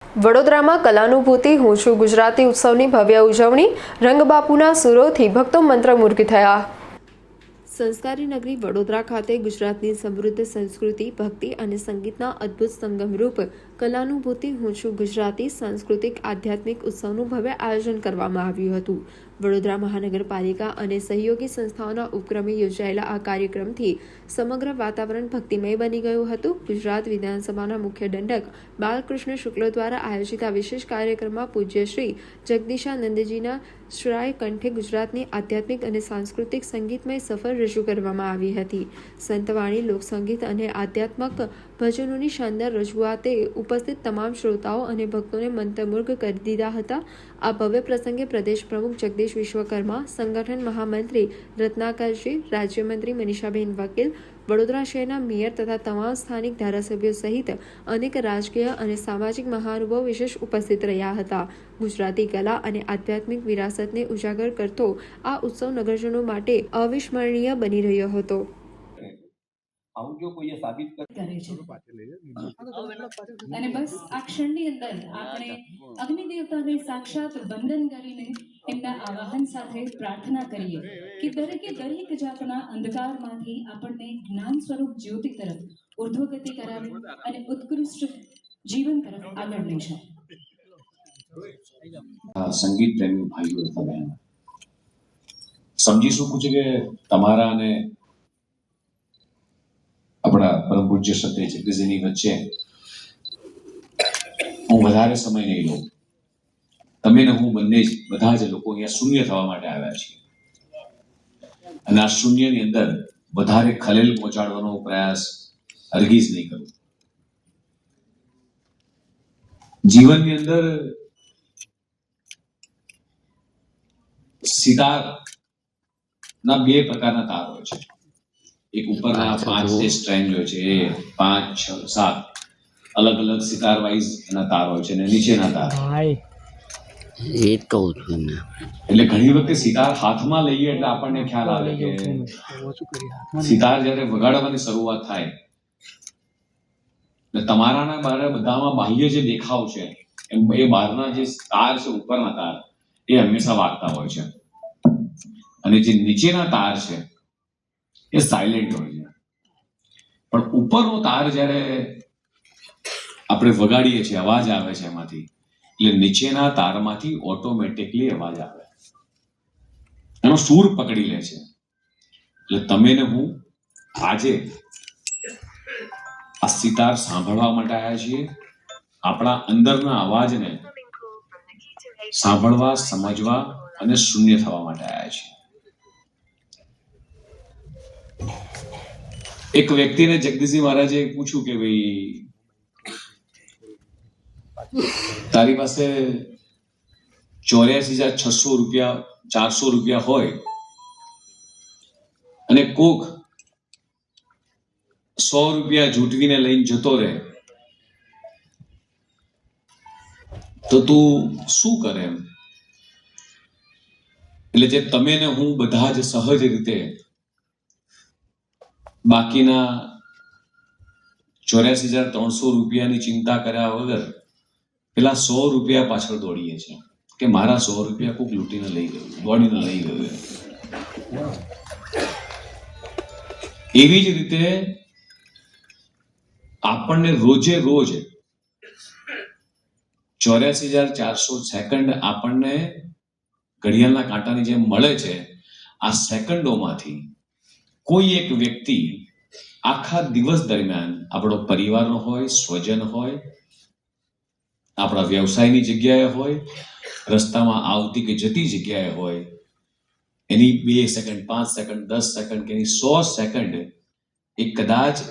વડોદરામાં કલાનુભૂતિ હું છું ગુજરાતી ઉત્સવની ભવ્ય ઉજવણી રંગબાપુના સુરોથી ભક્તો મંત્રમુગ્ધ થયા। સંસ્કારી નગરી વડોદરા ખાતે ગુજરાતની સમૃદ્ધ સંસ્કૃતિ, ભક્તિ અને સંગીતના અદ્ભુત સંગમરૂપ કલાનુભૂતિ હું છું ગુજરાતી સાંસ્કૃતિક આધ્યાત્મિક ઉત્સવનું ભવ્ય આયોજન કરવામાં આવ્યું હતું। વડોદરા મહાનગરપાલિકા અને સહયોગી સંસ્થાઓના ઉપક્રમે યોજાયેલા આ કાર્યક્રમથી સમગ્ર વાતાવરણ ભક્તિમય બની ગયું હતું। ગુજરાત વિધાનસભાના મુખ્ય દંડક બાલકૃષ્ણ શુક્લ દ્વારા આયોજિત આ વિશેષ કાર્યક્રમમાં પૂજ્ય શ્રી જગદીશાનંદજીના શ્રાય કંઠે ગુજરાતની આધ્યાત્મિક અને સાંસ્કૃતિક સંગીતમય સફર રજૂ કરવામાં આવી હતી। સંતવાણી, લોકસંગીત અને આધ્યાત્મક ભજનોની શાનદાર રજૂઆતે ઉપસ્થિત તમામ શ્રોતાઓ અને ભક્તોને મંત્રમુગ્ધ કરી દીધા હતા। આ ભવ્ય પ્રસંગે પ્રદેશ પ્રમુખ જગદીશ વિશ્વકર્મા, સંગઠન મહામંત્રી રત્નાકરજી, રાજ્યમંત્રી મનીષાબેન વકીલ, વડોદરા શહેરના મેયર તથા તમામ સ્થાનિક ધારાસભ્યો સહિત અનેક રાજકીય અને સામાજિક મહાનુભાવો વિશેષ ઉપસ્થિત રહ્યા હતા। ગુજરાતી કલા અને આધ્યાત્મિક વિરાસતને ઉજાગર કરતો આ ઉત્સવ નગરજનો માટે અવિસ્મરણીય બની રહ્યો હતો। અને બસ આ ક્ષણની અંદર આપણે અગ્નિ દેવતાને સાક્ષાત વંદન કરીને એમના આવાહન સાથે પ્રાર્થના કરીએ કે દરેક જાતના અંધકારમાંથી આપણને જ્ઞાન સ્વરૂપ જ્યોતિ તરફ ઉર્ધ્વગતિ કરાવી અને ઉત્કૃષ્ટ જીવન તરફ આગળ લઈ જાય। સંગીત પ્રેમી ભાઈઓ તથા બહેનો સમજી શકું છું કે તમારા અને આપણા પરમ પૂજ્ય સત્ય જગદીશજીની વચ્ચે હું વધારે સમય નહીં લઉં। તમે ને હું બંને જ બધા જ લોકો અહીંયા શૂન્ય થવા માટે આવ્યા છીએ અને આ શૂન્યની અંદર વધારે ખલેલ પહોંચાડવાનો પ્રયાસ હરગીઝ નહીં કરું। જીવનની અંદર સિતાર ના બે પ્રકારના તાર હોય છે। એક ઉપરના 5 જે સ્ટ્રેન્ડ હોય છે એ 5, 6, 7 અલગ અલગ સિતાર વાઇઝ એના તાર હોય છે અને નીચેના તાર એ કહું છું ને। એટલે ઘણી વખતે સિતાર હાથમાં લઈએ એટલે આપણને ખ્યાલ આવે કે સિતાર જ્યારે વગાડવાની શરૂઆત થાય એટલે તમારાના બારે બધામાં બાહ્ય જે દેખાવ છે એ બહારના જે તાર છે, ઉપરના તાર એ હંમેશા વાગતા હોય છે અને જે નીચેના તાર છે એ સાયલેન્ટ હોય છે। પણ ઉપરનો તાર જ્યારે આપણે વગાડીએ છીએ, અવાજ આવે છે એમાંથી, એટલે નીચેના તારમાંથી ઓટોમેટિકલી અવાજ આવે, એનો સૂર પકડી લે છે। એટલે તમે ને હું આજે આ સિતાર સાંભળવા માટે આવ્યા છીએ, આપણા અંદરના અવાજને સાંભળવા, સમજવા અને શૂન્ય થવા માટે આવ્યા છીએ। એક વ્યક્તિને જગદીશજી મહારાજે પૂછ્યું કે ભાઈ તારી પાસે 84,600 રૂપિયા 400 રૂપિયા હોય અને કોક 100 રૂપિયા ઝૂંટવીને લઈને જતો રહે તો તું શું કરે એમ? એટલે જે તમે ને હું બધા જ સહજ રીતે બાકીના 84,300 રૂપિયાની ચિંતા કર્યા વગર પેલા 100 રૂપિયા પાછળ દોડીએ છીએ કે મારા 100 રૂપિયા કોક લૂંટીને લઈ ગયું, દોડીને લઈ ગયું। એવી જ રીતે આપણને રોજે રોજ 84,400 સેકન્ડ આપણને ઘડિયાળના કાંટાની જેમ મળે છે। આ સેકન્ડોમાંથી કોઈ એક વ્યક્તિ આખા દિવસ દરમિયાન આપણો પરિવારનો હોય, સ્વજન હોય, આપણા વ્યવસાયની જગ્યાએ હોય, રસ્તામાં આવતી કે જતી જગ્યાએ હોય, એની 2 સેકન્ડ, 5 સેકન્ડ, 10 સેકન્ડ કે એની 100 સેકન્ડ એ કદાચ